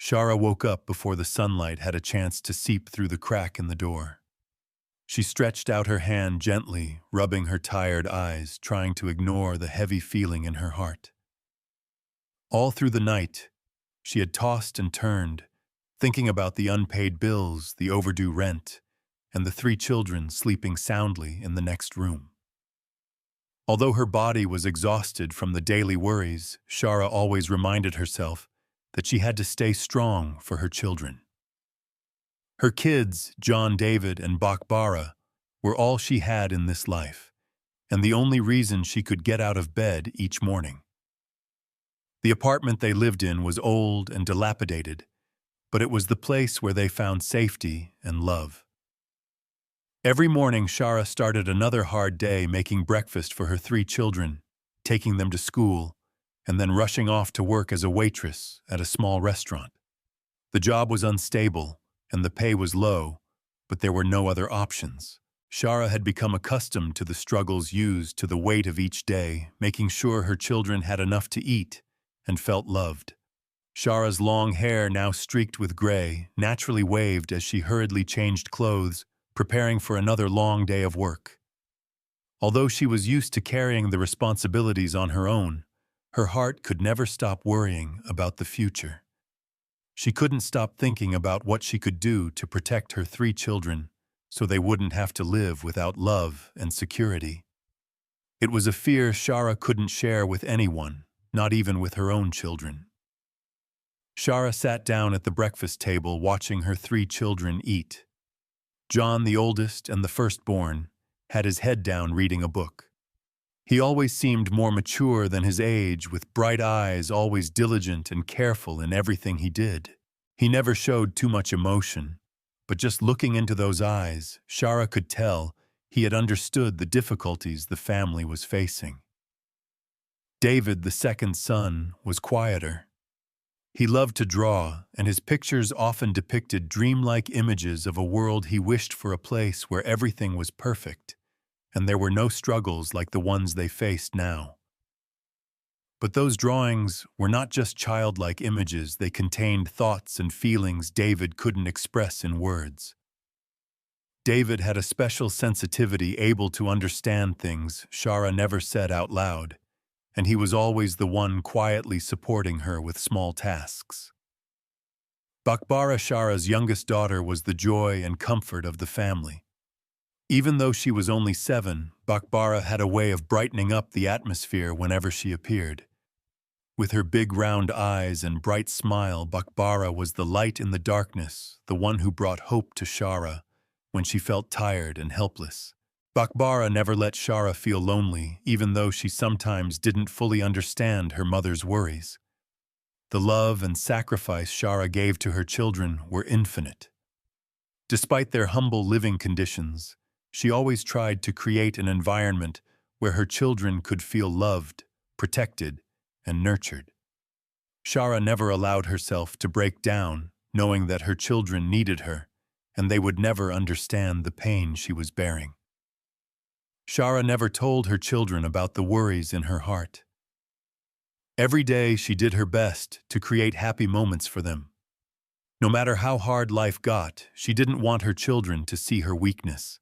Shara woke up before the sunlight had a chance to seep through the crack in the door. She stretched out her hand gently, rubbing her tired eyes, trying to ignore the heavy feeling in her heart. All through the night, she had tossed and turned, thinking about the unpaid bills, the overdue rent, and the 3 children sleeping soundly in the next room. Although her body was exhausted from the daily worries, Shara always reminded herself that she had to stay strong for her children. Her kids, John David and Bakbara, were all she had in this life, and the only reason she could get out of bed each morning. The apartment they lived in was old and dilapidated, but it was the place where they found safety and love. Every morning, Shara started another hard day making breakfast for her 3 children, taking them to school, and then rushing off to work as a waitress at a small restaurant. The job was unstable, and the pay was low, but there were no other options. Shara had become accustomed to the struggles used to the weight of each day, making sure her children had enough to eat and felt loved. Shara's long hair, now streaked with gray, naturally waved as she hurriedly changed clothes, preparing for another long day of work. Although she was used to carrying the responsibilities on her own, her heart could never stop worrying about the future. She couldn't stop thinking about what she could do to protect her 3 children so they wouldn't have to live without love and security. It was a fear Shara couldn't share with anyone, not even with her own children. Shara sat down at the breakfast table watching her 3 children eat. John, the oldest and the firstborn, had his head down reading a book. He always seemed more mature than his age, with bright eyes, always diligent and careful in everything he did. He never showed too much emotion, but just looking into those eyes, Shara could tell he had understood the difficulties the family was facing. David, the second son, was quieter. He loved to draw, and his pictures often depicted dreamlike images of a world he wished for, a place where everything was perfect, and there were no struggles like the ones they faced now. But those drawings were not just childlike images, they contained thoughts and feelings David couldn't express in words. David had a special sensitivity, able to understand things Shara never said out loud, and he was always the one quietly supporting her with small tasks. Bakbara, Shara's youngest daughter, was the joy and comfort of the family. Even though she was only 7, Bakbara had a way of brightening up the atmosphere whenever she appeared. With her big round eyes and bright smile, Bakbara was the light in the darkness, the one who brought hope to Shara when she felt tired and helpless. Bakbara never let Shara feel lonely, even though she sometimes didn't fully understand her mother's worries. The love and sacrifice Shara gave to her children were infinite. Despite their humble living conditions, she always tried to create an environment where her children could feel loved, protected, and nurtured. Shara never allowed herself to break down, knowing that her children needed her, and they would never understand the pain she was bearing. Shara never told her children about the worries in her heart. Every day she did her best to create happy moments for them. No matter how hard life got, she didn't want her children to see her weakness.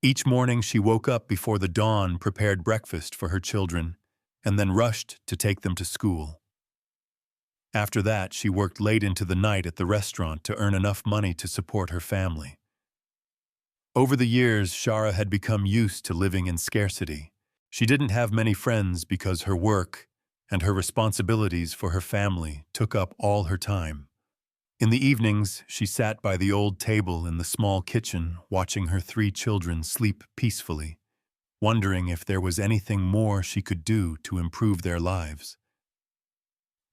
Each morning she woke up before the dawn, prepared breakfast for her children, and then rushed to take them to school. After that, she worked late into the night at the restaurant to earn enough money to support her family. Over the years, Shara had become used to living in scarcity. She didn't have many friends because her work and her responsibilities for her family took up all her time. In the evenings, she sat by the old table in the small kitchen, watching her 3 children sleep peacefully, wondering if there was anything more she could do to improve their lives.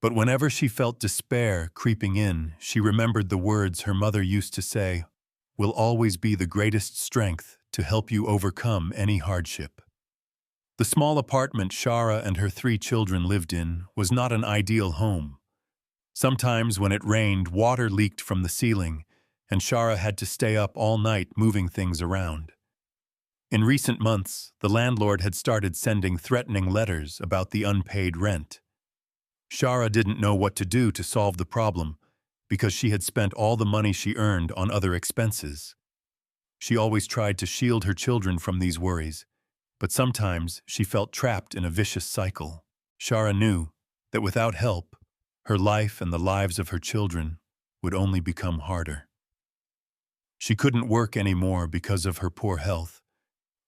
But whenever she felt despair creeping in, she remembered the words her mother used to say, "Will always be the greatest strength to help you overcome any hardship." The small apartment Shara and her 3 children lived in was not an ideal home. Sometimes when it rained, water leaked from the ceiling, and Shara had to stay up all night moving things around. In recent months, the landlord had started sending threatening letters about the unpaid rent. Shara didn't know what to do to solve the problem because she had spent all the money she earned on other expenses. She always tried to shield her children from these worries, but sometimes she felt trapped in a vicious cycle. Shara knew that without help, her life and the lives of her children would only become harder. She couldn't work anymore because of her poor health,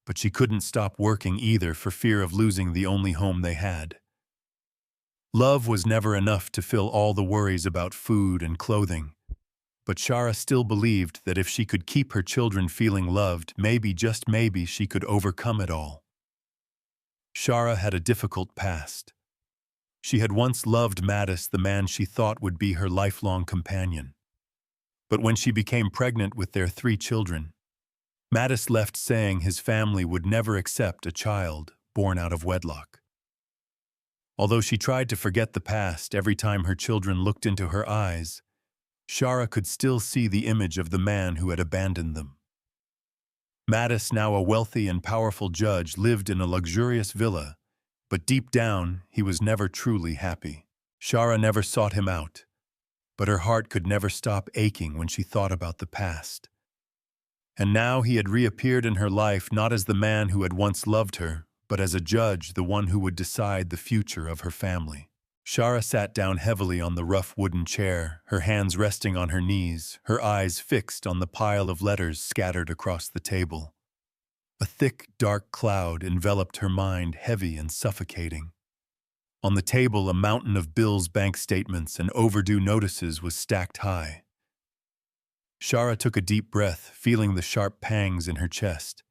but she couldn't stop working either for fear of losing the only home they had. Love was never enough to fill all the worries about food and clothing, but Shara still believed that if she could keep her children feeling loved, maybe, just maybe, she could overcome it all. Shara had a difficult past. She had once loved Mattis, the man she thought would be her lifelong companion. But when she became pregnant with their 3 children, Mattis left saying his family would never accept a child born out of wedlock. Although she tried to forget the past every time her children looked into her eyes, Shara could still see the image of the man who had abandoned them. Mattis, now a wealthy and powerful judge, lived in a luxurious villa, but deep down he was never truly happy. Shara never sought him out, but her heart could never stop aching when she thought about the past. And now he had reappeared in her life not as the man who had once loved her, but as a judge, the one who would decide the future of her family. Shara sat down heavily on the rough wooden chair, her hands resting on her knees, her eyes fixed on the pile of letters scattered across the table. A thick, dark cloud enveloped her mind, heavy and suffocating. On the table, a mountain of bills, bank statements, and overdue notices was stacked high. Shara took a deep breath, feeling the sharp pangs in her chest.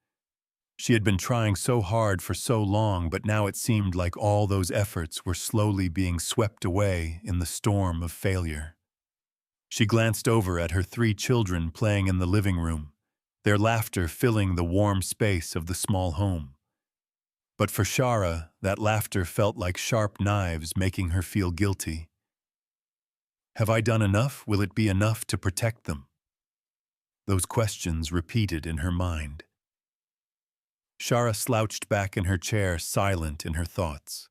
She had been trying so hard for so long, but now it seemed like all those efforts were slowly being swept away in the storm of failure. She glanced over at her 3 children playing in the living room, their laughter filling the warm space of the small home. But for Shara, that laughter felt like sharp knives, making her feel guilty. Have I done enough? Will it be enough to protect them? Those questions repeated in her mind. Shara slouched back in her chair, silent in her thoughts.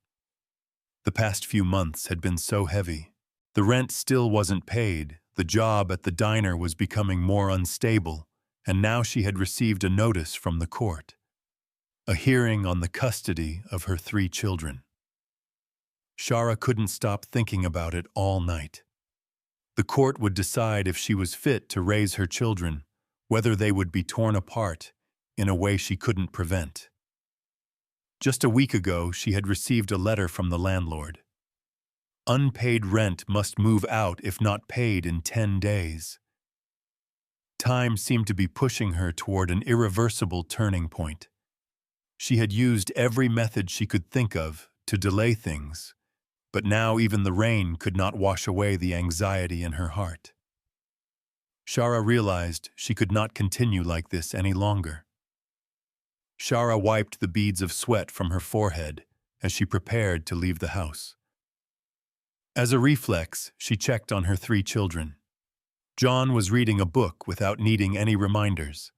The past few months had been so heavy. The rent still wasn't paid, the job at the diner was becoming more unstable, and now she had received a notice from the court. A hearing on the custody of her 3 children. Shara couldn't stop thinking about it all night. The court would decide if she was fit to raise her children, whether they would be torn apart in a way she couldn't prevent. Just a week ago, she had received a letter from the landlord. Unpaid rent must move out if not paid in 10 days. Time seemed to be pushing her toward an irreversible turning point. She had used every method she could think of to delay things, but now even the rain could not wash away the anxiety in her heart. Shara realized she could not continue like this any longer. Shara wiped the beads of sweat from her forehead as she prepared to leave the house. As a reflex, she checked on her 3 children. John was reading a book without needing any reminders.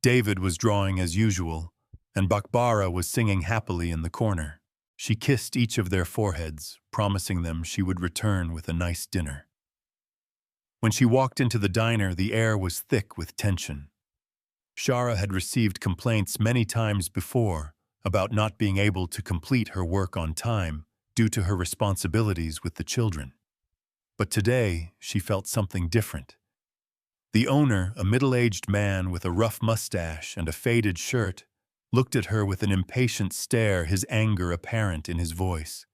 David was drawing as usual, and Bakbara was singing happily in the corner. She kissed each of their foreheads, promising them she would return with a nice dinner. When she walked into the diner, the air was thick with tension. Shara had received complaints many times before about not being able to complete her work on time due to her responsibilities with the children. But today, she felt something different. The owner, a middle-aged man with a rough mustache and a faded shirt, looked at her with an impatient stare, his anger apparent in his voice.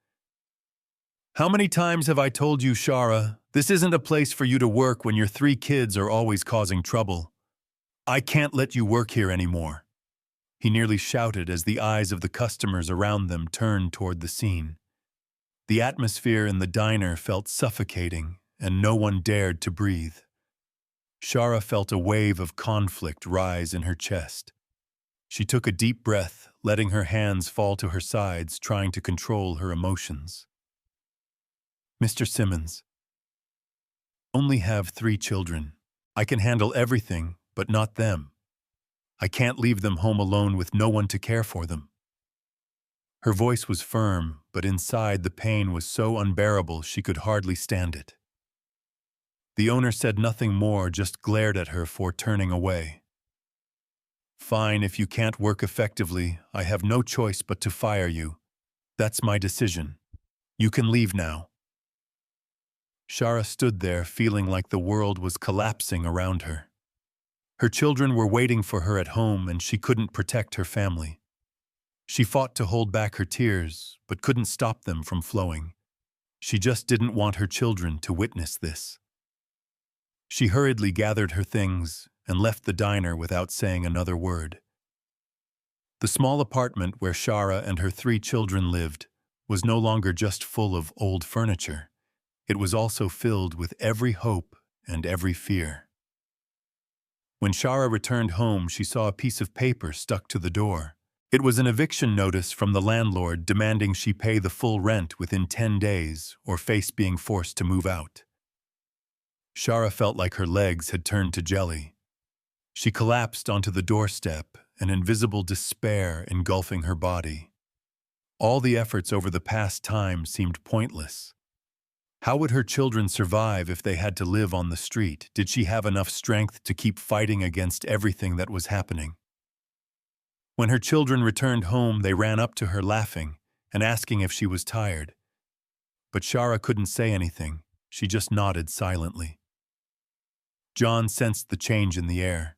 "How many times have I told you, Shara, this isn't a place for you to work when your 3 kids are always causing trouble? I can't let you work here anymore," he nearly shouted as the eyes of the customers around them turned toward the scene. The atmosphere in the diner felt suffocating, and no one dared to breathe. Shara felt a wave of conflict rise in her chest. She took a deep breath, letting her hands fall to her sides, trying to control her emotions. "Mr. Simmons, I only have 3 children. I can handle everything, but not them. I can't leave them home alone with no one to care for them." Her voice was firm, but inside the pain was so unbearable she could hardly stand it. The owner said nothing more, just glared at her for turning away. "Fine, if you can't work effectively, I have no choice but to fire you. That's my decision. You can leave now." Shara stood there feeling like the world was collapsing around her. Her children were waiting for her at home and she couldn't protect her family. She fought to hold back her tears, but couldn't stop them from flowing. She just didn't want her children to witness this. She hurriedly gathered her things and left the diner without saying another word. The small apartment where Shara and her 3 children lived was no longer just full of old furniture. It was also filled with every hope and every fear. When Shara returned home, she saw a piece of paper stuck to the door. It was an eviction notice from the landlord demanding she pay the full rent within 10 days or face being forced to move out. Shara felt like her legs had turned to jelly. She collapsed onto the doorstep, an invisible despair engulfing her body. All the efforts over the past time seemed pointless. How would her children survive if they had to live on the street? Did she have enough strength to keep fighting against everything that was happening? When her children returned home, they ran up to her laughing and asking if she was tired. But Shara couldn't say anything. She just nodded silently. John sensed the change in the air.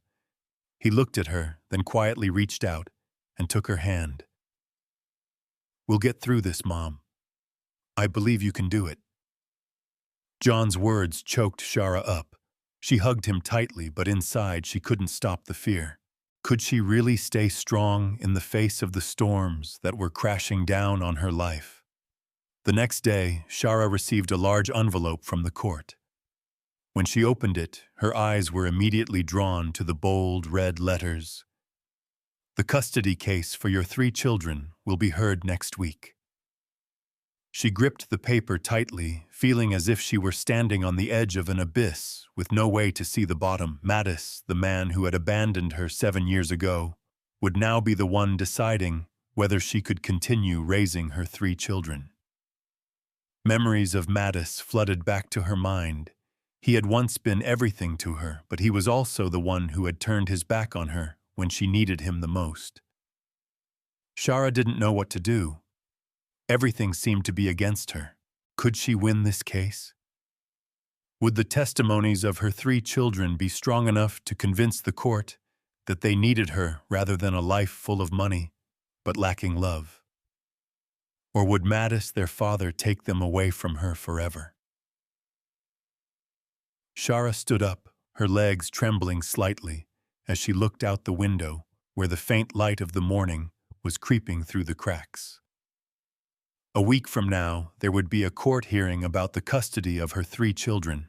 He looked at her, then quietly reached out and took her hand. "We'll get through this, Mom. I believe you can do it." John's words choked Shara up. She hugged him tightly, but inside she couldn't stop the fear. Could she really stay strong in the face of the storms that were crashing down on her life? The next day, Shara received a large envelope from the court. When she opened it, her eyes were immediately drawn to the bold red letters. "The custody case for your 3 children will be heard next week." She gripped the paper tightly, feeling as if she were standing on the edge of an abyss with no way to see the bottom. Mattis, the man who had abandoned her 7 years ago, would now be the one deciding whether she could continue raising her 3 children. Memories of Mattis flooded back to her mind. He had once been everything to her, but he was also the one who had turned his back on her when she needed him the most. Shara didn't know what to do. Everything seemed to be against her. Could she win this case? Would the testimonies of her 3 children be strong enough to convince the court that they needed her rather than a life full of money, but lacking love? Or would Mattis, their father, take them away from her forever? Shara stood up, her legs trembling slightly, as she looked out the window where the faint light of the morning was creeping through the cracks. A week from now, there would be a court hearing about the custody of her 3 children.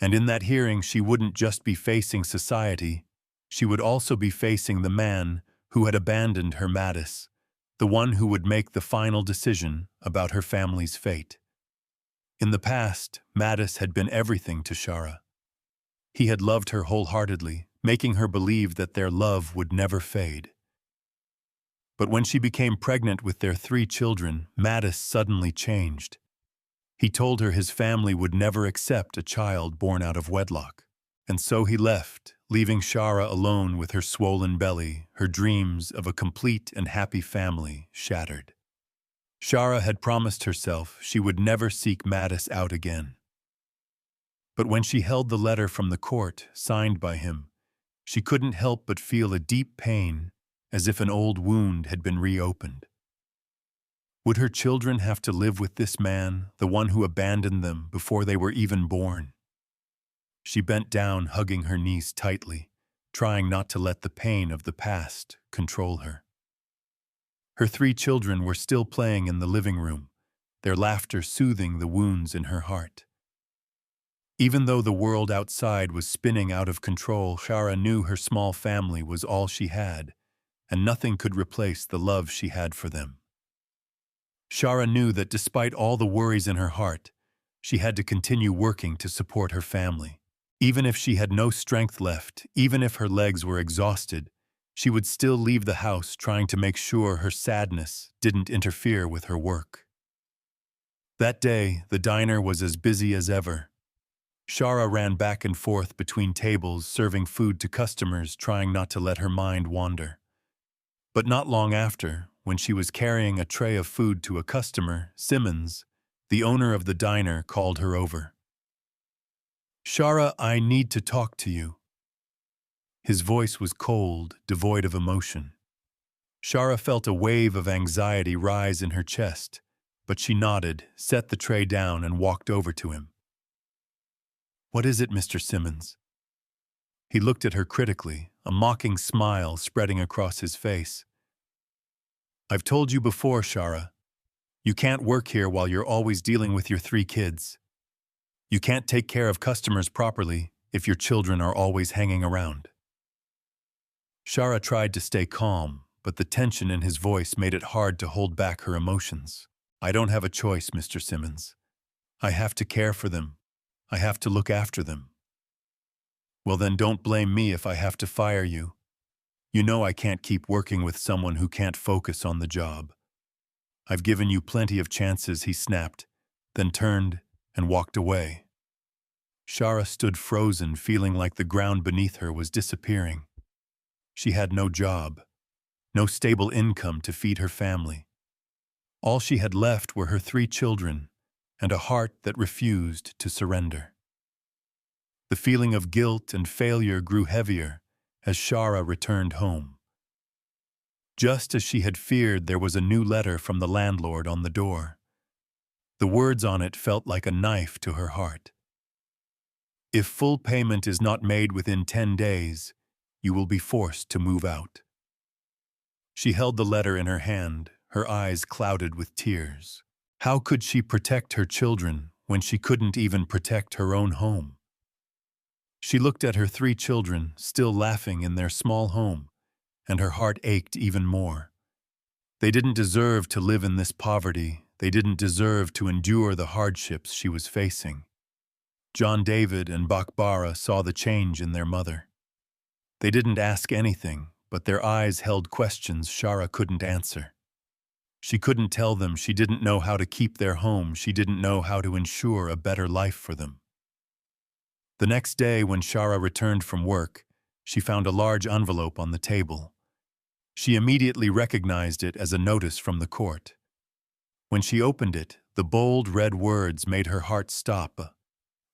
And in that hearing, she wouldn't just be facing society, she would also be facing the man who had abandoned her, Mattis, the one who would make the final decision about her family's fate. In the past, Mattis had been everything to Shara. He had loved her wholeheartedly, making her believe that their love would never fade. But when she became pregnant with their 3 children, Mattis suddenly changed. He told her his family would never accept a child born out of wedlock. And so he left, leaving Shara alone with her swollen belly, her dreams of a complete and happy family shattered. Shara had promised herself she would never seek Mattis out again. But when she held the letter from the court, signed by him, she couldn't help but feel a deep pain, as if an old wound had been reopened. Would her children have to live with this man, the one who abandoned them before they were even born? She bent down, hugging her knees tightly, trying not to let the pain of the past control her. Her 3 children were still playing in the living room, their laughter soothing the wounds in her heart. Even though the world outside was spinning out of control, Shara knew her small family was all she had, and nothing could replace the love she had for them. Shara knew that despite all the worries in her heart, she had to continue working to support her family. Even if she had no strength left, even if her legs were exhausted, She would still leave the house trying to make sure her sadness didn't interfere with her work. That day, the diner was as busy as ever. Shara ran back and forth between tables, serving food to customers, trying not to let her mind wander. But not long after, when she was carrying a tray of food to a customer, Simmons, the owner of the diner, called her over. "Shara, I need to talk to you." His voice was cold, devoid of emotion. Shara felt a wave of anxiety rise in her chest, but she nodded, set the tray down, and walked over to him. "What is it, Mr. Simmons?" He looked at her critically, a mocking smile spreading across his face. "I've told you before, Shara. You can't work here while you're always dealing with your 3 kids. You can't take care of customers properly if your children are always hanging around." Shara tried to stay calm, but the tension in his voice made it hard to hold back her emotions. "I don't have a choice, Mr. Simmons. I have to care for them. I have to look after them." "Well, then don't blame me if I have to fire you. You know I can't keep working with someone who can't focus on the job. I've given you plenty of chances," he snapped, then turned and walked away. Shara stood frozen, feeling like the ground beneath her was disappearing. She had no job, no stable income to feed her family. All she had left were her 3 children and a heart that refused to surrender. The feeling of guilt and failure grew heavier as Shara returned home. Just as she had feared, there was a new letter from the landlord on the door. The words on it felt like a knife to her heart. "If full payment is not made within 10 days, you will be forced to move out." She held the letter in her hand, her eyes clouded with tears. How could she protect her children when she couldn't even protect her own home? She looked at her 3 children, still laughing in their small home, and her heart ached even more. They didn't deserve to live in this poverty. They didn't deserve to endure the hardships she was facing. John David and Bakbara saw the change in their mother. They didn't ask anything, but their eyes held questions Shara couldn't answer. She couldn't tell them she didn't know how to keep their home. She didn't know how to ensure a better life for them. The next day, when Shara returned from work, she found a large envelope on the table. She immediately recognized it as a notice from the court. When she opened it, the bold red words made her heart stop.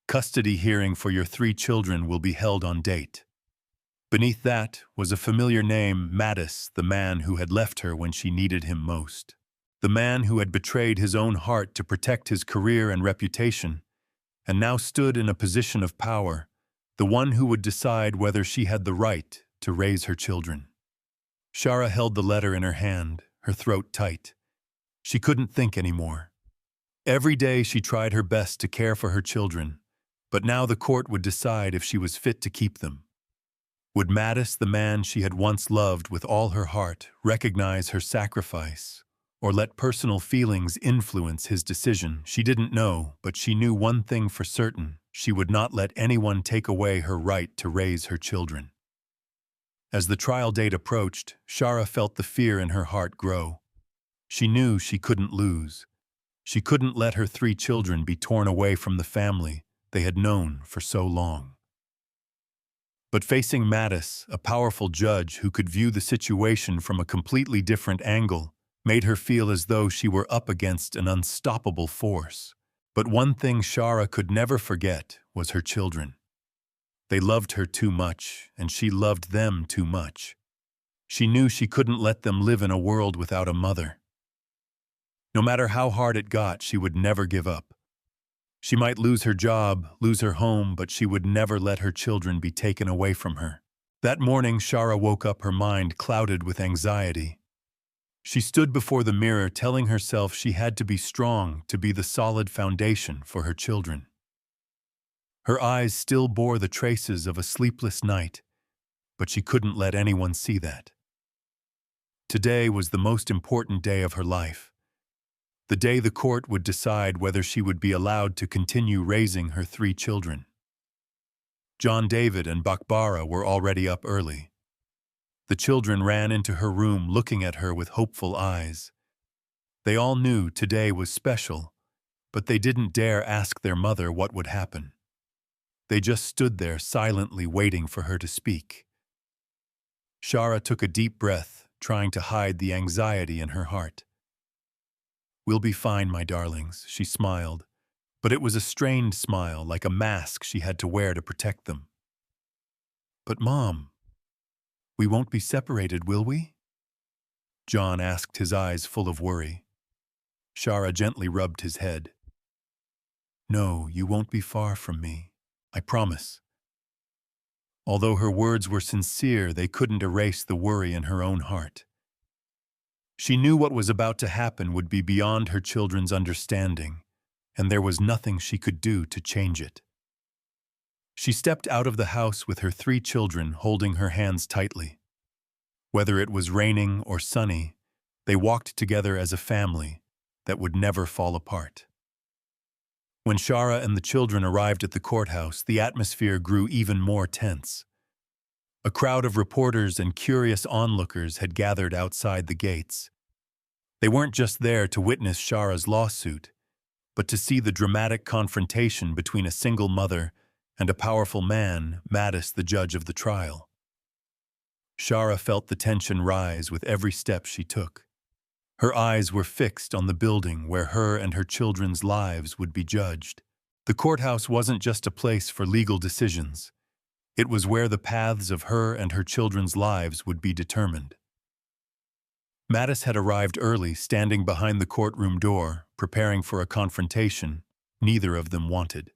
"Custody hearing for your 3 children will be held on date." Beneath that was a familiar name, Mattis, the man who had left her when she needed him most. The man who had betrayed his own heart to protect his career and reputation, and now stood in a position of power, the one who would decide whether she had the right to raise her children. Shara held the letter in her hand, her throat tight. She couldn't think anymore. Every day she tried her best to care for her children, but now the court would decide if she was fit to keep them. Would Mattis, the man she had once loved with all her heart, recognize her sacrifice, or let personal feelings influence his decision? She didn't know, but she knew one thing for certain: she would not let anyone take away her right to raise her children. As the trial date approached, Shara felt the fear in her heart grow. She knew she couldn't lose. She couldn't let her 3 children be torn away from the family they had known for so long. But facing Mattis, a powerful judge who could view the situation from a completely different angle, made her feel as though she were up against an unstoppable force. But one thing Shara could never forget was her children. They loved her too much, and she loved them too much. She knew she couldn't let them live in a world without a mother. No matter how hard it got, she would never give up. She might lose her job, lose her home, but she would never let her children be taken away from her. That morning, Shara woke up, her mind clouded with anxiety. She stood before the mirror, telling herself she had to be strong, to be the solid foundation for her children. Her eyes still bore the traces of a sleepless night, but she couldn't let anyone see that. Today was the most important day of her life. The day the court would decide whether she would be allowed to continue raising her 3 children. John David and Bakbara were already up early. The children ran into her room looking at her with hopeful eyes. They all knew today was special, but they didn't dare ask their mother what would happen. They just stood there silently waiting for her to speak. Shara took a deep breath, trying to hide the anxiety in her heart. "We'll be fine, my darlings," she smiled, but it was a strained smile, like a mask she had to wear to protect them. "But Mom, we won't be separated, will we?" John asked, his eyes full of worry. Shara gently rubbed his head. "No, you won't be far from me. I promise." Although her words were sincere, they couldn't erase the worry in her own heart. She knew what was about to happen would be beyond her children's understanding, and there was nothing she could do to change it. She stepped out of the house with her 3 children holding her hands tightly. Whether it was raining or sunny, they walked together as a family that would never fall apart. When Shara and the children arrived at the courthouse, the atmosphere grew even more tense. A crowd of reporters and curious onlookers had gathered outside the gates. They weren't just there to witness Shara's lawsuit, but to see the dramatic confrontation between a single mother and a powerful man, Mattis, the judge of the trial. Shara felt the tension rise with every step she took. Her eyes were fixed on the building where her and her children's lives would be judged. The courthouse wasn't just a place for legal decisions. It was where the paths of her and her children's lives would be determined. Mattis had arrived early, standing behind the courtroom door, preparing for a confrontation neither of them wanted.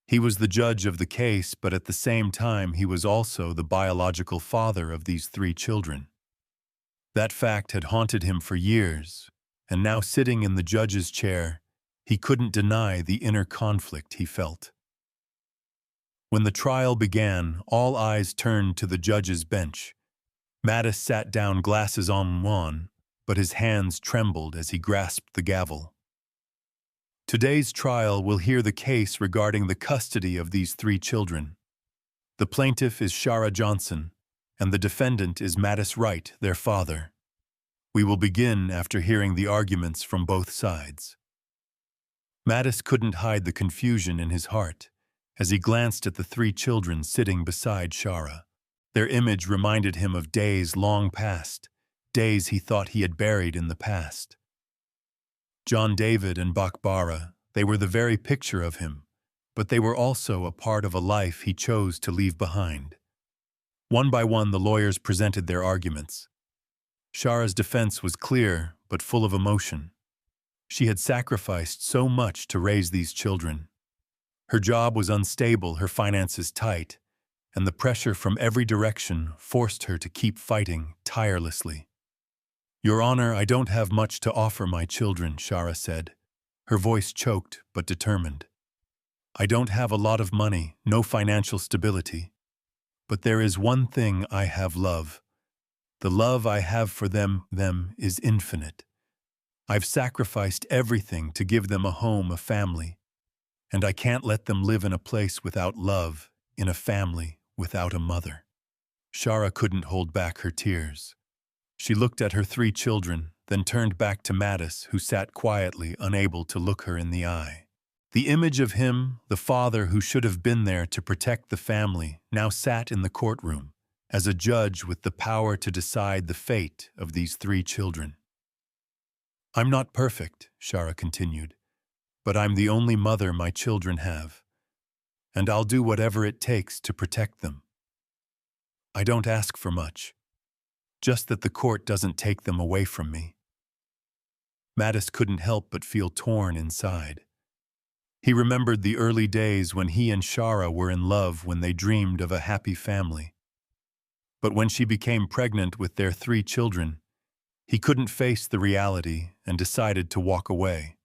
He was the judge of the case, but at the same time he was also the biological father of these 3 children. That fact had haunted him for years, and now sitting in the judge's chair, he couldn't deny the inner conflict he felt. When the trial began, all eyes turned to the judge's bench. Mattis sat down, glasses on one, but his hands trembled as he grasped the gavel. Today's trial will hear the case regarding the custody of these 3 children. The plaintiff is Shara Johnson, and the defendant is Mattis Wright, their father. We will begin after hearing the arguments from both sides. Mattis couldn't hide the confusion in his heart as he glanced at the 3 children sitting beside Shara. Their image reminded him of days long past, days he thought he had buried in the past. John David and Bakbara, they were the very picture of him, but they were also a part of a life he chose to leave behind. One by one, the lawyers presented their arguments. Shara's defense was clear, but full of emotion. She had sacrificed so much to raise these children. Her job was unstable, her finances tight, and the pressure from every direction forced her to keep fighting tirelessly. "Your Honor, I don't have much to offer my children," Shara said, her voice choked but determined. "I don't have a lot of money, no financial stability. But there is one thing I have: love. The love I have for them is infinite. I've sacrificed everything to give them a home, a family. And I can't let them live in a place without love, in a family without a mother." Shara couldn't hold back her tears. She looked at her 3 children, then turned back to Mattis, who sat quietly, unable to look her in the eye. The image of him, the father who should have been there to protect the family, now sat in the courtroom, as a judge with the power to decide the fate of these 3 children. "I'm not perfect," Shara continued, "but I'm the only mother my children have, and I'll do whatever it takes to protect them. I don't ask for much, just that the court doesn't take them away from me." Mattis couldn't help but feel torn inside. He remembered the early days when he and Shara were in love, when they dreamed of a happy family. But when she became pregnant with their 3 children, he couldn't face the reality and decided to walk away.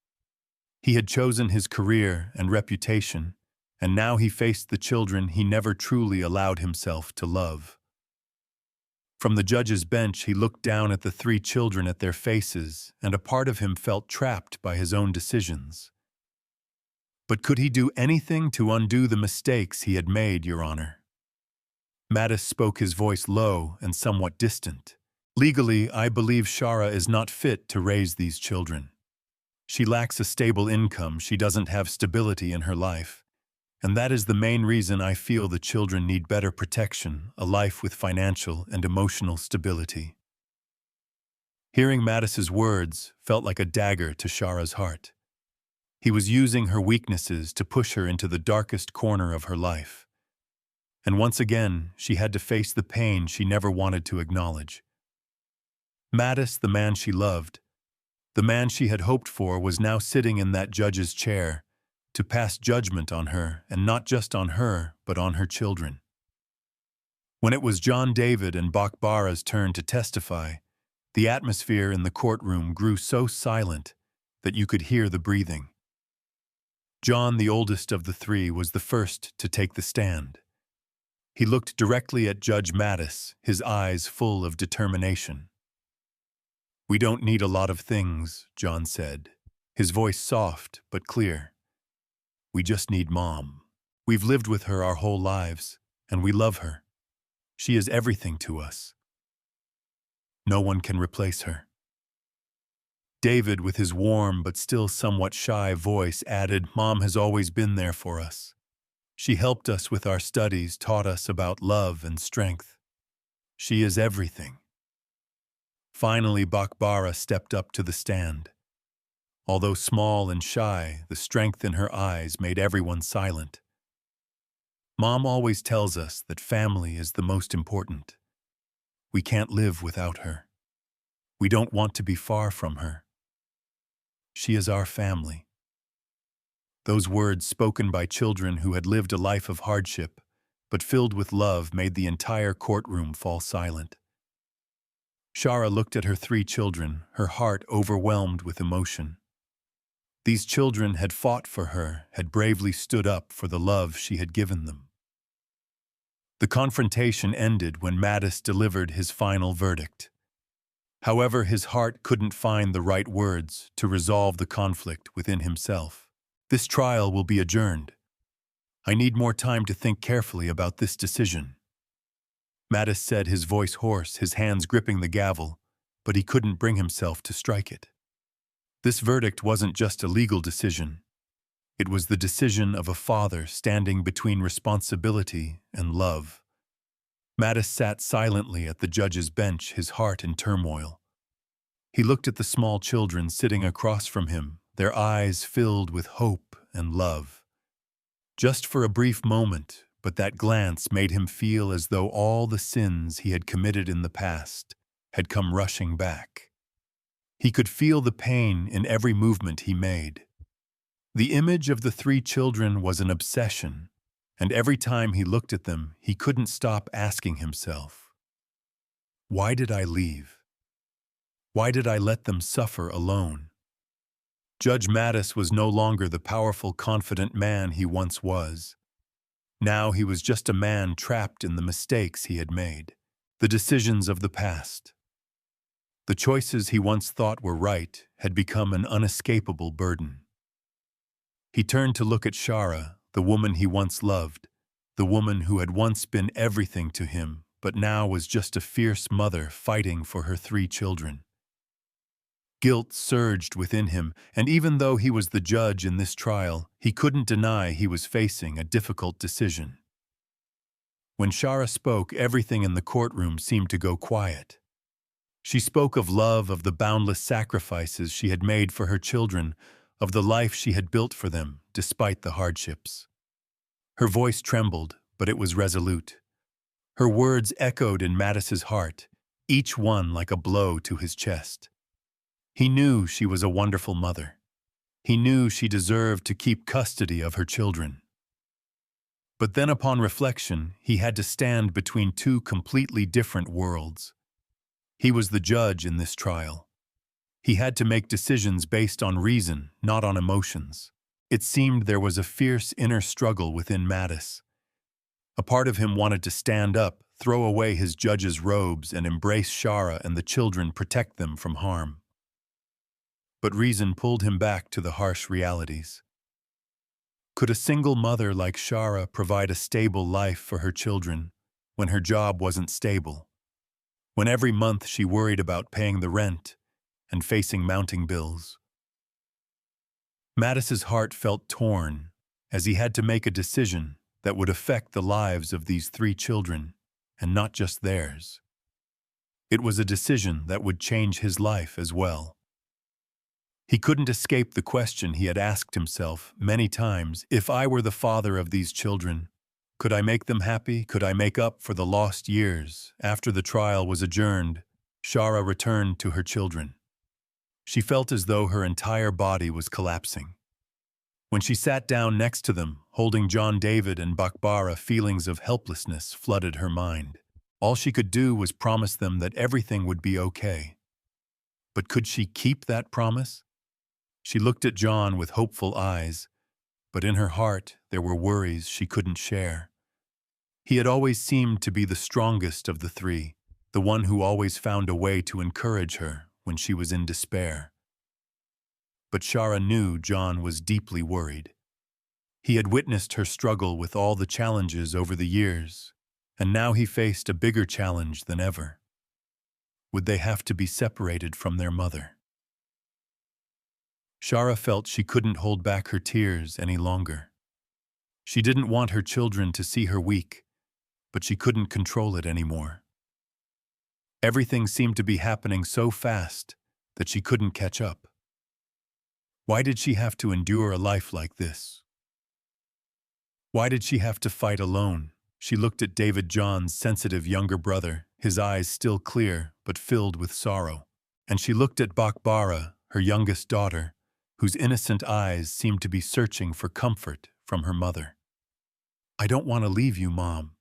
He had chosen his career and reputation, and now he faced the children he never truly allowed himself to love. From the judge's bench, he looked down at the 3 children, at their faces, and a part of him felt trapped by his own decisions. But could he do anything to undo the mistakes he had made, Your Honor? Mattis spoke, his voice low and somewhat distant. Legally, I believe Shara is not fit to raise these children. She lacks a stable income, she doesn't have stability in her life. And that is the main reason I feel the children need better protection, a life with financial and emotional stability. Hearing Mattis's words felt like a dagger to Shara's heart. He was using her weaknesses to push her into the darkest corner of her life. And once again, she had to face the pain she never wanted to acknowledge. Mattis, the man she loved, the man she had hoped for, was now sitting in that judge's chair to pass judgment on her, and not just on her, but on her children. When it was John David and Bakbara's turn to testify, the atmosphere in the courtroom grew so silent that you could hear the breathing. John, the oldest of the three, was the first to take the stand. He looked directly at Judge Mattis, his eyes full of determination. "We don't need a lot of things," John said, his voice soft but clear. "We just need Mom. We've lived with her our whole lives, and we love her. She is everything to us. No one can replace her." David, with his warm but still somewhat shy voice, added, "Mom has always been there for us. She helped us with our studies, taught us about love and strength. She is everything." Finally, Bakbara stepped up to the stand. Although small and shy, the strength in her eyes made everyone silent. "Mom always tells us that family is the most important. We can't live without her. We don't want to be far from her. She is our family." Those words, spoken by children who had lived a life of hardship, but filled with love, made the entire courtroom fall silent. Shara looked at her three children, her heart overwhelmed with emotion. These children had fought for her, had bravely stood up for the love she had given them. The confrontation ended when Mattis delivered his final verdict. However, his heart couldn't find the right words to resolve the conflict within himself. "This trial will be adjourned. I need more time to think carefully about this decision," Mattis said, his voice hoarse, his hands gripping the gavel, but he couldn't bring himself to strike it. This verdict wasn't just a legal decision. It was the decision of a father standing between responsibility and love. Mattis sat silently at the judge's bench, his heart in turmoil. He looked at the small children sitting across from him, their eyes filled with hope and love. Just for a brief moment, but that glance made him feel as though all the sins he had committed in the past had come rushing back. He could feel the pain in every movement he made. The image of the three children was an obsession, and every time he looked at them, he couldn't stop asking himself, "Why did I leave? Why did I let them suffer alone?" Judge Mattis was no longer the powerful, confident man he once was. Now he was just a man trapped in the mistakes he had made, the decisions of the past. The choices he once thought were right had become an unescapable burden. He turned to look at Shara, the woman he once loved, the woman who had once been everything to him, but now was just a fierce mother fighting for her three children. Guilt surged within him, and even though he was the judge in this trial, he couldn't deny he was facing a difficult decision. When Shara spoke, everything in the courtroom seemed to go quiet. She spoke of love, of the boundless sacrifices she had made for her children, of the life she had built for them, despite the hardships. Her voice trembled, but it was resolute. Her words echoed in Mattis's heart, each one like a blow to his chest. He knew she was a wonderful mother. He knew she deserved to keep custody of her children. But then, upon reflection, he had to stand between two completely different worlds. He was the judge in this trial. He had to make decisions based on reason, not on emotions. It seemed there was a fierce inner struggle within Mattis. A part of him wanted to stand up, throw away his judge's robes, and embrace Shara and the children, protect them from harm. But reason pulled him back to the harsh realities. Could a single mother like Shara provide a stable life for her children, when her job wasn't stable, when every month she worried about paying the rent and facing mounting bills. Mattis's heart felt torn as he had to make a decision that would affect the lives of these 3 children, and not just theirs. It was a decision that would change his life as well. He couldn't escape the question he had asked himself many times: if I were the father of these children, could I make them happy? Could I make up for the lost years? After the trial was adjourned, Shara returned to her children. She felt as though her entire body was collapsing. When she sat down next to them, holding John David and Bakbara, feelings of helplessness flooded her mind. All she could do was promise them that everything would be okay. But could she keep that promise? She looked at John with hopeful eyes, but in her heart there were worries she couldn't share. He had always seemed to be the strongest of the 3, the one who always found a way to encourage her when she was in despair. But Shara knew John was deeply worried. He had witnessed her struggle with all the challenges over the years, and now he faced a bigger challenge than ever. Would they have to be separated from their mother? Shara felt she couldn't hold back her tears any longer. She didn't want her children to see her weak, but she couldn't control it anymore. Everything seemed to be happening so fast that she couldn't catch up. Why did she have to endure a life like this? Why did she have to fight alone? She looked at David, John's sensitive younger brother, his eyes still clear but filled with sorrow. And she looked at Bakbara, her youngest daughter, whose innocent eyes seemed to be searching for comfort from her mother. "I don't want to leave you, Mom,"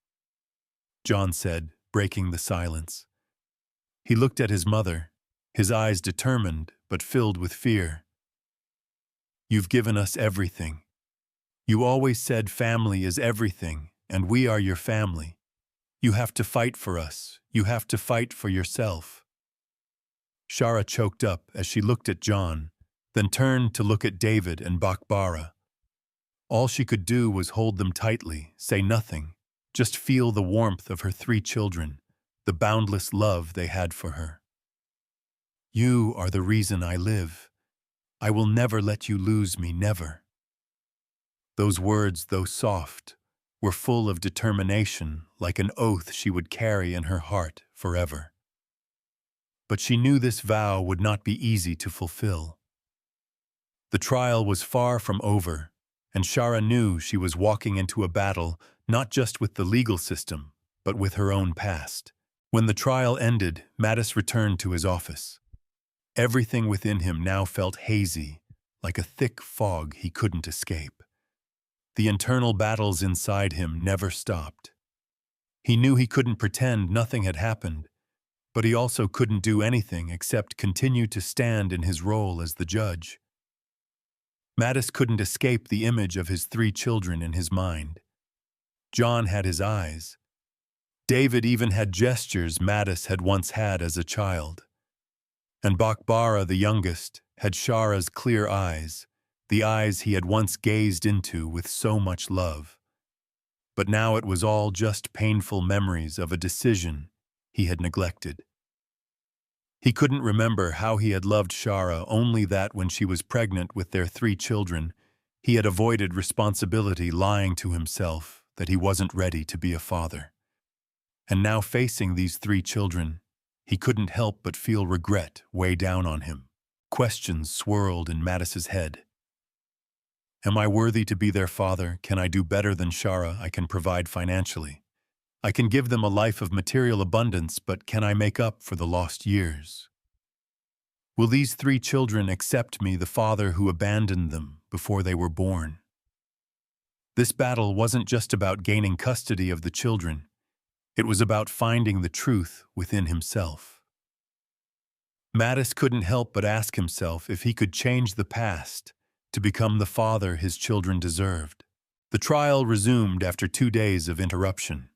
John said, breaking the silence. He looked at his mother, his eyes determined but filled with fear. "You've given us everything. You always said family is everything, and we are your family. You have to fight for us. You have to fight for yourself." Shara choked up as she looked at John, then turned to look at David and Bakbara. All she could do was hold them tightly, say nothing, just feel the warmth of her 3 children, the boundless love they had for her. "You are the reason I live. I will never let you lose me, never." Those words, though soft, were full of determination, like an oath she would carry in her heart forever. But she knew this vow would not be easy to fulfill. The trial was far from over, and Shara knew she was walking into a battle not just with the legal system, but with her own past. When the trial ended, Mattis returned to his office. Everything within him now felt hazy, like a thick fog he couldn't escape. The internal battles inside him never stopped. He knew he couldn't pretend nothing had happened, but he also couldn't do anything except continue to stand in his role as the judge. Mattis couldn't escape the image of his 3 children in his mind. John had his eyes. David even had gestures Mattis had once had as a child. And Bakbara, the youngest, had Shara's clear eyes, the eyes he had once gazed into with so much love. But now it was all just painful memories of a decision he had neglected. He couldn't remember how he had loved Shara, only that when she was pregnant with their 3 children, he had avoided responsibility, lying to himself that he wasn't ready to be a father. And now facing these 3 children, he couldn't help but feel regret weigh down on him. Questions swirled in Mattis's head. Am I worthy to be their father? Can I do better than Shara? I can provide financially. I can give them a life of material abundance, but can I make up for the lost years? Will these 3 children accept me, the father who abandoned them before they were born? This battle wasn't just about gaining custody of the children. It was about finding the truth within himself. Mattis couldn't help but ask himself if he could change the past to become the father his children deserved. The trial resumed after 2 days of interruption.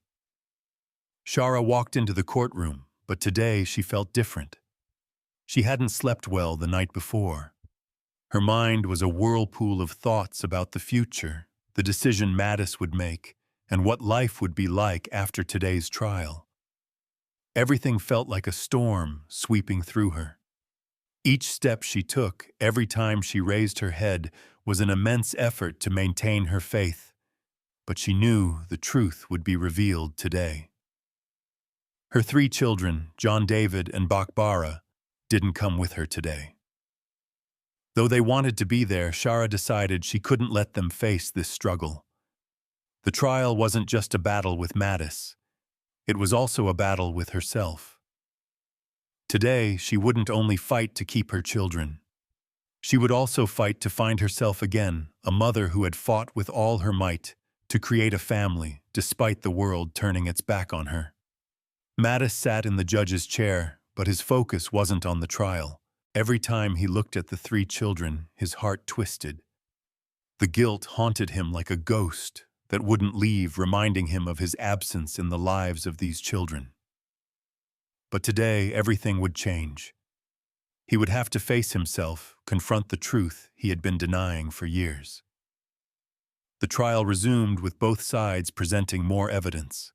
Shara walked into the courtroom, but today she felt different. She hadn't slept well the night before. Her mind was a whirlpool of thoughts about the future, the decision Mattis would make, and what life would be like after today's trial. Everything felt like a storm sweeping through her. Each step she took, every time she raised her head, was an immense effort to maintain her faith, but she knew the truth would be revealed today. Her 3 children, John David and Bakbara, didn't come with her today. Though they wanted to be there, Shara decided she couldn't let them face this struggle. The trial wasn't just a battle with Mattis. It was also a battle with herself. Today, she wouldn't only fight to keep her children. She would also fight to find herself again, a mother who had fought with all her might to create a family, despite the world turning its back on her. Mattis sat in the judge's chair, but his focus wasn't on the trial. Every time he looked at the 3 children, his heart twisted. The guilt haunted him like a ghost that wouldn't leave, reminding him of his absence in the lives of these children. But today, everything would change. He would have to face himself, confront the truth he had been denying for years. The trial resumed with both sides presenting more evidence.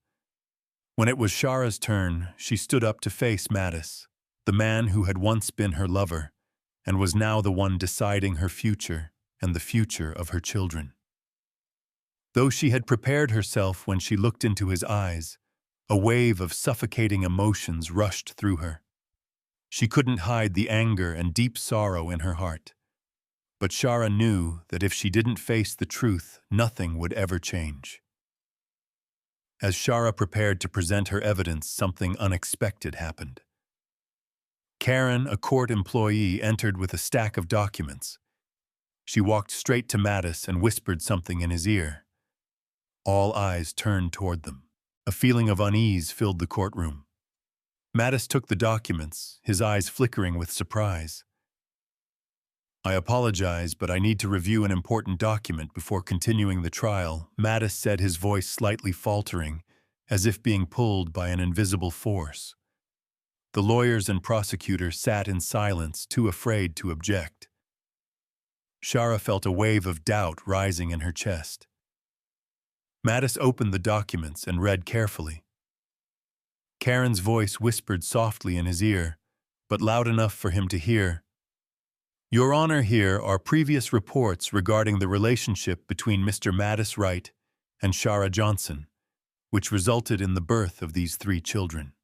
When it was Shara's turn, she stood up to face Mattis, the man who had once been her lover, and was now the one deciding her future and the future of her children. Though she had prepared herself when she looked into his eyes, a wave of suffocating emotions rushed through her. She couldn't hide the anger and deep sorrow in her heart. But Shara knew that if she didn't face the truth, nothing would ever change. As Shara prepared to present her evidence, something unexpected happened. Karen, a court employee, entered with a stack of documents. She walked straight to Mattis and whispered something in his ear. All eyes turned toward them. A feeling of unease filled the courtroom. Mattis took the documents, his eyes flickering with surprise. "I apologize, but I need to review an important document before continuing the trial," Mattis said, his voice slightly faltering, as if being pulled by an invisible force. The lawyers and prosecutor sat in silence, too afraid to object. Shara felt a wave of doubt rising in her chest. Mattis opened the documents and read carefully. Karen's voice whispered softly in his ear, but loud enough for him to hear. "Your Honor, here are previous reports regarding the relationship between Mr. Mattis Wright and Shara Johnson, which resulted in the birth of these 3 children.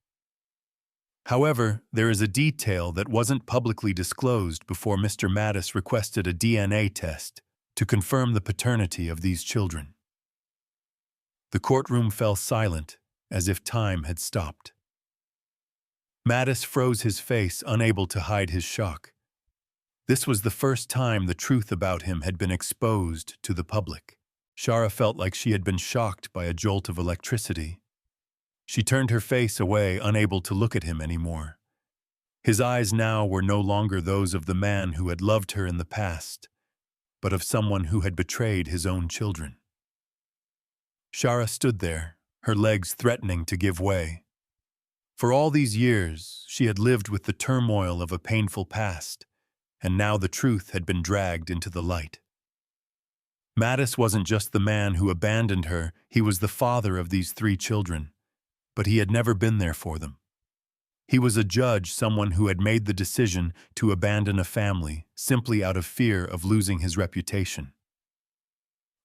However, there is a detail that wasn't publicly disclosed before Mr. Mattis requested a DNA test to confirm the paternity of these children." The courtroom fell silent, as if time had stopped. Mattis froze his face, unable to hide his shock. This was the first time the truth about him had been exposed to the public. Shara felt like she had been shocked by a jolt of electricity. She turned her face away, unable to look at him anymore. His eyes now were no longer those of the man who had loved her in the past, but of someone who had betrayed his own children. Shara stood there, her legs threatening to give way. For all these years, she had lived with the turmoil of a painful past, and now the truth had been dragged into the light. Mattis wasn't just the man who abandoned her, he was the father of these 3 children, but he had never been there for them. He was a judge, someone who had made the decision to abandon a family simply out of fear of losing his reputation.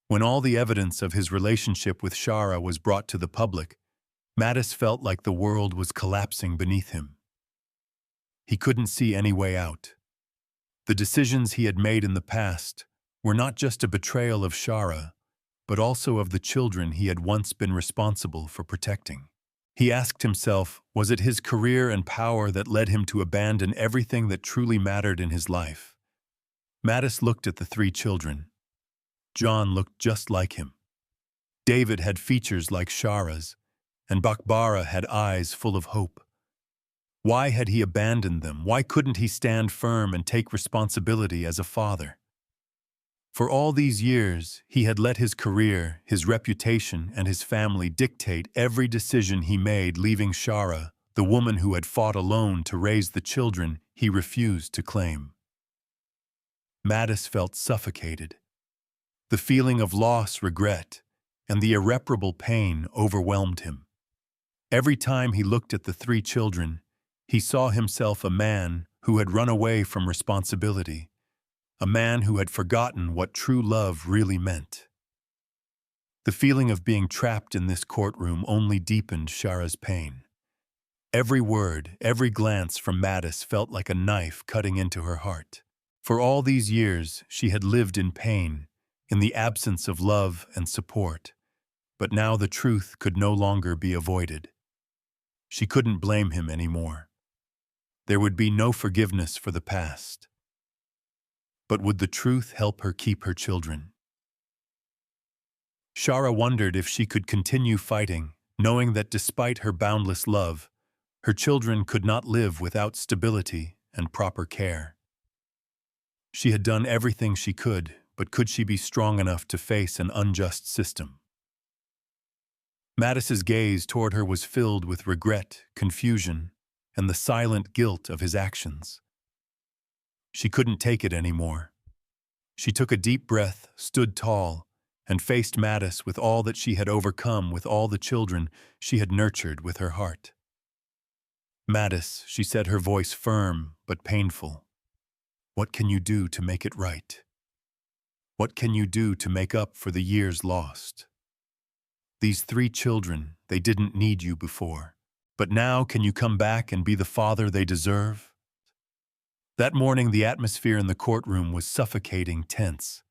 When all the evidence of his relationship with Shara was brought to the public, Mattis felt like the world was collapsing beneath him. He couldn't see any way out. The decisions he had made in the past were not just a betrayal of Shara, but also of the children he had once been responsible for protecting. He asked himself, was it his career and power that led him to abandon everything that truly mattered in his life? Mattis looked at the 3 children. John looked just like him. David had features like Shara's, and Bakbara had eyes full of hope. Why had he abandoned them? Why couldn't he stand firm and take responsibility as a father? For all these years, he had let his career, his reputation, and his family dictate every decision he made, leaving Shara, the woman who had fought alone to raise the children he refused to claim. Mattis felt suffocated. The feeling of loss, regret, and the irreparable pain overwhelmed him. Every time he looked at the three children, he saw himself a man who had run away from responsibility, a man who had forgotten what true love really meant. The feeling of being trapped in this courtroom only deepened Shara's pain. Every word, every glance from Mattis felt like a knife cutting into her heart. For all these years, she had lived in pain, in the absence of love and support. But now the truth could no longer be avoided. She couldn't blame him anymore. There would be no forgiveness for the past. But would the truth help her keep her children? Shara wondered if she could continue fighting, knowing that despite her boundless love, her children could not live without stability and proper care. She had done everything she could, but could she be strong enough to face an unjust system? Mattis's gaze toward her was filled with regret, confusion, and the silent guilt of his actions. She couldn't take it anymore. She took a deep breath, stood tall, and faced Mattis with all that she had overcome, with all the children she had nurtured with her heart. "Mattis," she said, her voice firm but painful, "what can you do to make it right? What can you do to make up for the years lost? These three children, they didn't need you before. But now can you come back and be the father they deserve?" That morning, the atmosphere in the courtroom was suffocating tense.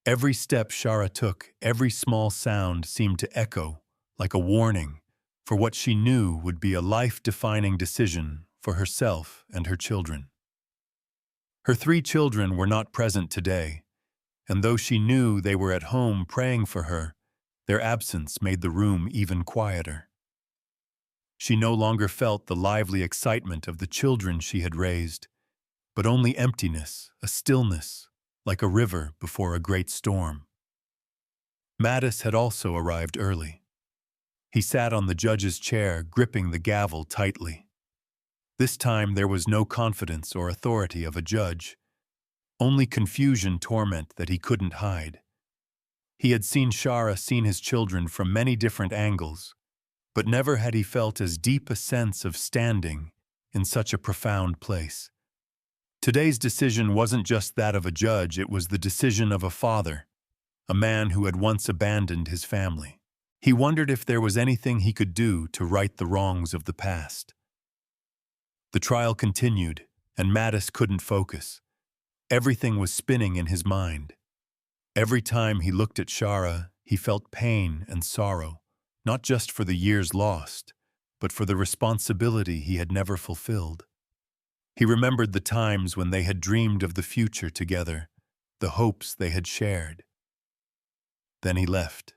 Every step Shara took, every small sound seemed to echo like a warning for what she knew would be a life-defining decision for herself and her children. Her three children were not present today, and though she knew they were at home praying for her, their absence made the room even quieter. She no longer felt the lively excitement of the children she had raised, but only emptiness, a stillness, like a river before a great storm. Mattis had also arrived early. He sat on the judge's chair, gripping the gavel tightly. This time there was no confidence or authority of a judge, only confusion, torment that he couldn't hide. He had seen Shara, seen his children from many different angles, but never had he felt as deep a sense of standing in such a profound place. Today's decision wasn't just that of a judge, it was the decision of a father, a man who had once abandoned his family. He wondered if there was anything he could do to right the wrongs of the past. The trial continued, and Mattis couldn't focus. Everything was spinning in his mind. Every time he looked at Shara, he felt pain and sorrow, not just for the years lost, but for the responsibility he had never fulfilled. He remembered the times when they had dreamed of the future together, the hopes they had shared. Then he left.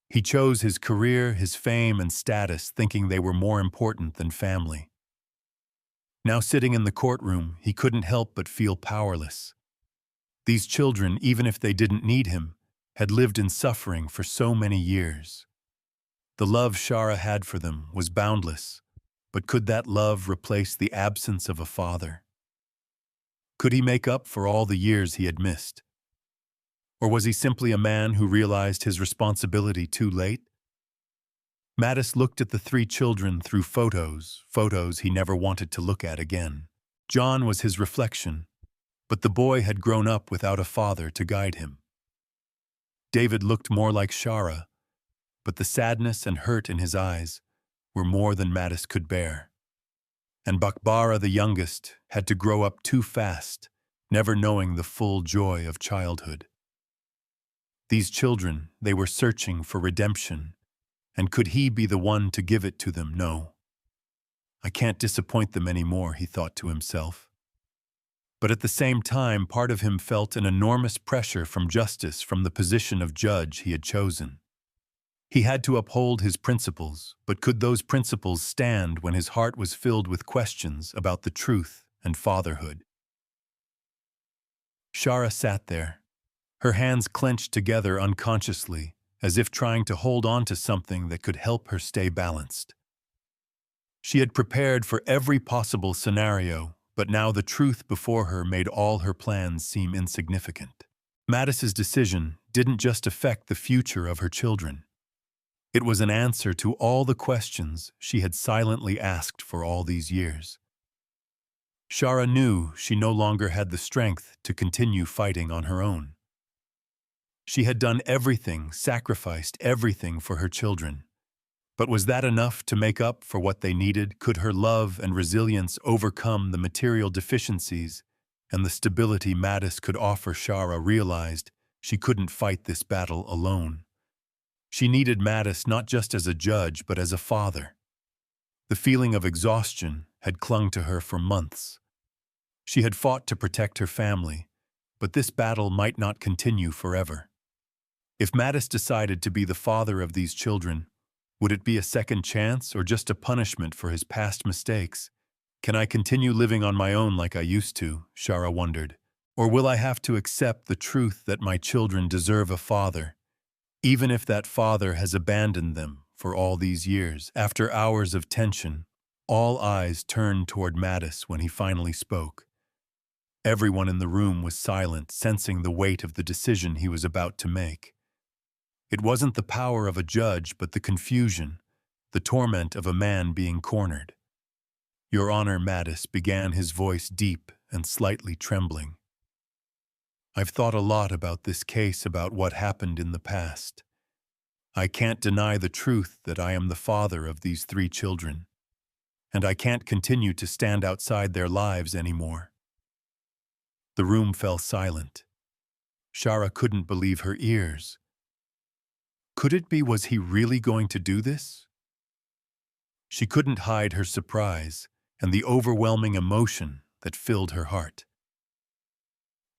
He chose his career, his fame, and status, thinking they were more important than family. Now sitting in the courtroom, he couldn't help but feel powerless. These children, even if they didn't need him, had lived in suffering for so many years. The love Shara had for them was boundless, but could that love replace the absence of a father? Could he make up for all the years he had missed? Or was he simply a man who realized his responsibility too late? Mattis looked at the three children through photos he never wanted to look at again. John was his reflection, but the boy had grown up without a father to guide him. David looked more like Shara, but the sadness and hurt in his eyes were more than Mattis could bear. And Bakbara, the youngest, had to grow up too fast, never knowing the full joy of childhood. These children, they were searching for redemption, and could he be the one to give it to them? No. I can't disappoint them anymore, he thought to himself. But at the same time, part of him felt an enormous pressure from justice, from the position of judge he had chosen. He had to uphold his principles, but could those principles stand when his heart was filled with questions about the truth and fatherhood? Shara sat there, her hands clenched together unconsciously, as if trying to hold on to something that could help her stay balanced. She had prepared for every possible scenario, but now the truth before her made all her plans seem insignificant. Mattis's decision, didn't just affect the future of her children. It was an answer to all the questions she had silently asked for all these years. Shara knew she no longer had the strength to continue fighting on her own. She had done everything, sacrificed everything for her children. But was that enough to make up for what they needed? Could her love and resilience overcome the material deficiencies and the stability Mattis could offer? Shara realized she couldn't fight this battle alone. She needed Mattis not just as a judge, but as a father. The feeling of exhaustion had clung to her for months. She had fought to protect her family, but this battle might not continue forever. If Mattis decided to be the father of these children, would it be a second chance or just a punishment for his past mistakes? Can I continue living on my own like I used to, Shara wondered, or will I have to accept the truth that my children deserve a father, even if that father has abandoned them for all these years? After hours of tension, all eyes turned toward Mattis when he finally spoke. Everyone in the room was silent, sensing the weight of the decision he was about to make. It wasn't the power of a judge, but the confusion, the torment of a man being cornered. Your Honor, Mattis began, his voice deep and slightly trembling. I've thought a lot about this case, about what happened in the past. I can't deny the truth that I am the father of these 3 children, and I can't continue to stand outside their lives anymore. The room fell silent. Shara couldn't believe her ears. Could it be? Was he really going to do this? She couldn't hide her surprise and the overwhelming emotion that filled her heart.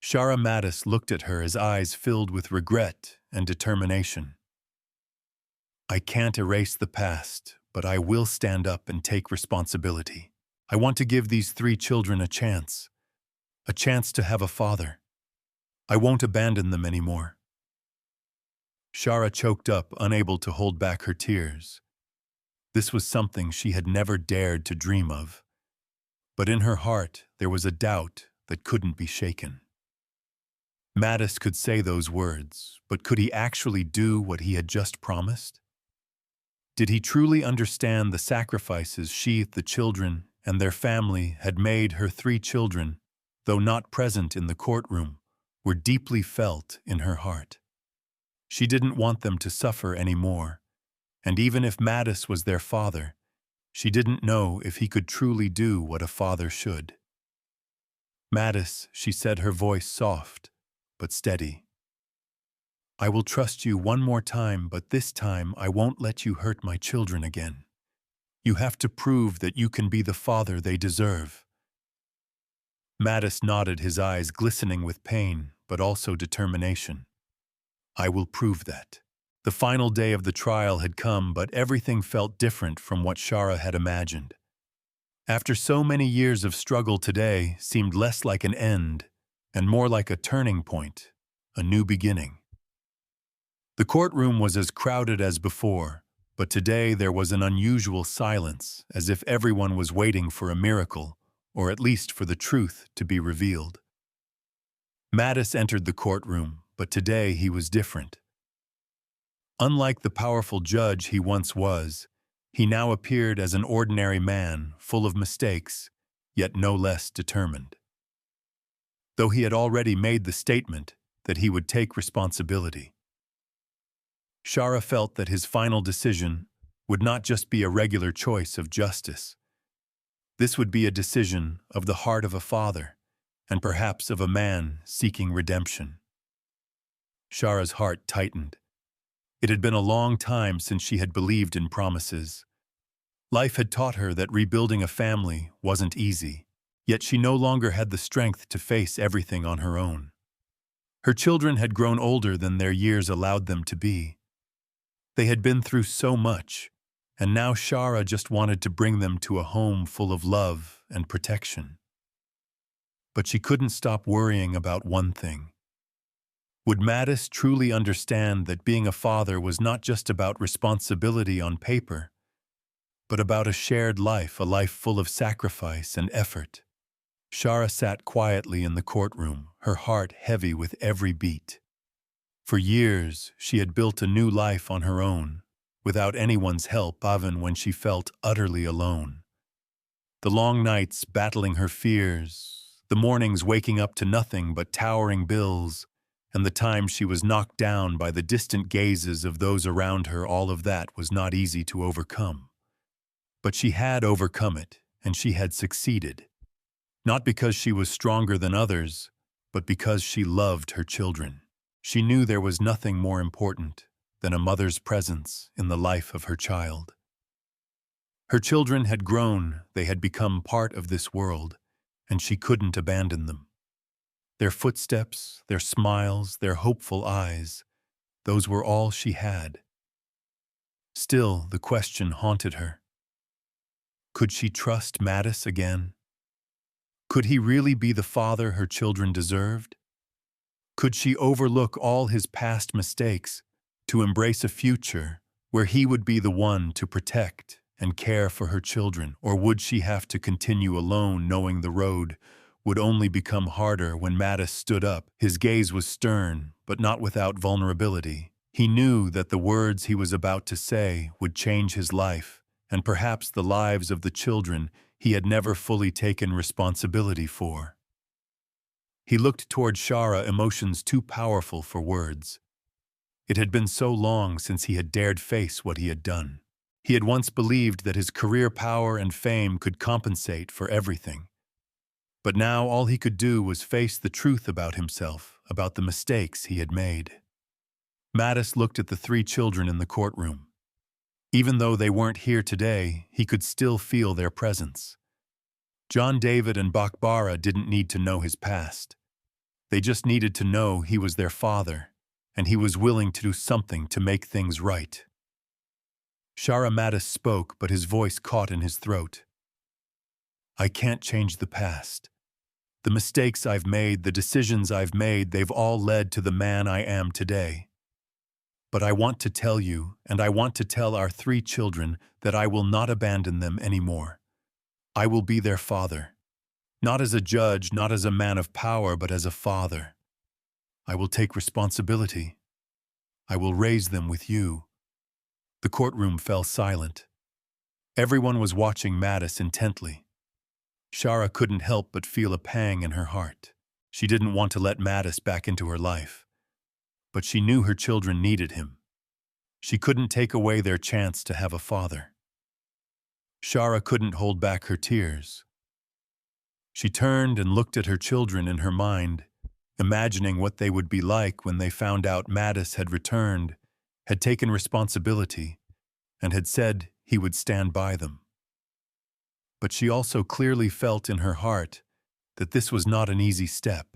Shara Mattis looked at her, his eyes filled with regret and determination. I can't erase the past, but I will stand up and take responsibility. I want to give these 3 children a chance to have a father. I won't abandon them anymore. Shara choked up, unable to hold back her tears. This was something she had never dared to dream of. But in her heart, there was a doubt that couldn't be shaken. Mattis could say those words, but could he actually do what he had just promised? Did he truly understand the sacrifices she, the children, and their family had made? Her 3 children, though not present in the courtroom, were deeply felt in her heart. She didn't want them to suffer anymore, and even if Mattis was their father, she didn't know if he could truly do what a father should. Mattis, she said, her voice soft but steady. I will trust you one more time, but this time I won't let you hurt my children again. You have to prove that you can be the father they deserve. Mattis nodded, his eyes glistening with pain, but also determination. I will prove that. The final day of the trial had come, but everything felt different from what Shara had imagined. After so many years of struggle, today seemed less like an end and more like a turning point, a new beginning. The courtroom was as crowded as before, but today there was an unusual silence, as if everyone was waiting for a miracle, or at least for the truth to be revealed. Mattis entered the courtroom, but today he was different. Unlike the powerful judge he once was, he now appeared as an ordinary man, full of mistakes, yet no less determined. Though he had already made the statement that he would take responsibility. Shara felt that his final decision would not just be a regular choice of justice. This would be a decision of the heart of a father, and perhaps of a man seeking redemption. Shara's heart tightened. It had been a long time since she had believed in promises. Life had taught her that rebuilding a family wasn't easy, yet she no longer had the strength to face everything on her own. Her children had grown older than their years allowed them to be. They had been through so much, and now Shara just wanted to bring them to a home full of love and protection. But she couldn't stop worrying about one thing. Would Mattis truly understand that being a father was not just about responsibility on paper, but about a shared life, a life full of sacrifice and effort? Shara sat quietly in the courtroom, her heart heavy with every beat. For years, she had built a new life on her own, without anyone's help, even when she felt utterly alone. The long nights battling her fears, the mornings waking up to nothing but towering bills, and the times she was knocked down by the distant gazes of those around her, all of that was not easy to overcome. But she had overcome it, and she had succeeded. Not because she was stronger than others, but because she loved her children. She knew there was nothing more important than a mother's presence in the life of her child. Her children had grown, they had become part of this world, and she couldn't abandon them. Their footsteps, their smiles, their hopeful eyes, those were all she had. Still, the question haunted her. Could she trust Mattis again? Could he really be the father her children deserved? Could she overlook all his past mistakes to embrace a future where he would be the one to protect and care for her children? Or would she have to continue alone, knowing the road would only become harder? When Mattis stood up, his gaze was stern, but not without vulnerability. He knew that the words he was about to say would change his life, and perhaps the lives of the children he had never fully taken responsibility for. He looked toward Shara, emotions too powerful for words. It had been so long since he had dared face what he had done. He had once believed that his career, power, and fame could compensate for everything. But now all he could do was face the truth about himself, about the mistakes he had made. Mattis looked at the three children in the courtroom. Even though they weren't here today, he could still feel their presence. John David and Bakbara didn't need to know his past. They just needed to know he was their father, and he was willing to do something to make things right. Shara Mattis spoke, but his voice caught in his throat. I can't change the past. The mistakes I've made, the decisions I've made, they've all led to the man I am today. But I want to tell you, and I want to tell our three children, that I will not abandon them anymore. I will be their father. Not as a judge, not as a man of power, but as a father. I will take responsibility. I will raise them with you. The courtroom fell silent. Everyone was watching Mattis intently. Shara couldn't help but feel a pang in her heart. She didn't want to let Mattis back into her life. But she knew her children needed him. She couldn't take away their chance to have a father. Shara couldn't hold back her tears. She turned and looked at her children in her mind, imagining what they would be like when they found out Mattis had returned, had taken responsibility, and had said he would stand by them. But she also clearly felt in her heart that this was not an easy step.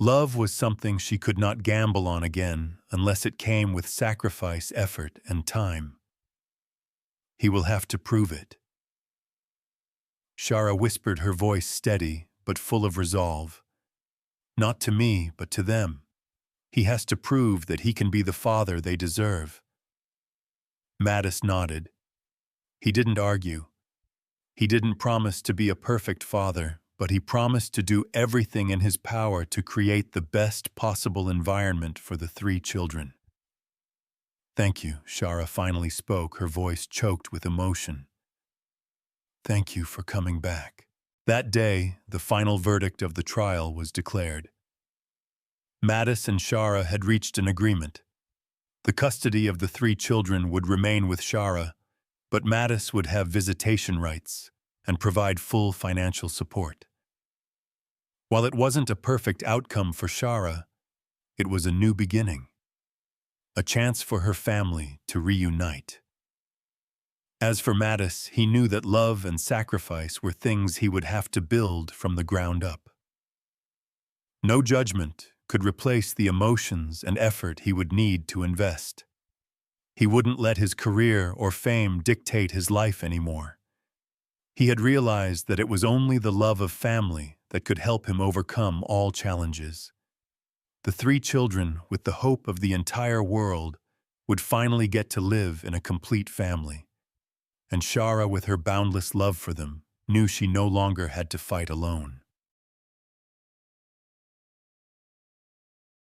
Love was something she could not gamble on again unless it came with sacrifice, effort, and time. He will have to prove it. Shara whispered, her voice steady but full of resolve. Not to me, but to them. He has to prove that he can be the father they deserve. Mattis nodded. He didn't argue. He didn't promise to be a perfect father, but he promised to do everything in his power to create the best possible environment for the three children. Thank you, Shara finally spoke, her voice choked with emotion. Thank you for coming back. That day, the final verdict of the trial was declared. Mattis and Shara had reached an agreement. The custody of the three children would remain with Shara, but Mattis would have visitation rights and provide full financial support. While it wasn't a perfect outcome for Shara, it was a new beginning, a chance for her family to reunite. As for Mattis, he knew that love and sacrifice were things he would have to build from the ground up. No judgment could replace the emotions and effort he would need to invest. He wouldn't let his career or fame dictate his life anymore. He had realized that it was only the love of family that could help him overcome all challenges. The three children, with the hope of the entire world, would finally get to live in a complete family. And Shara, with her boundless love for them, knew she no longer had to fight alone.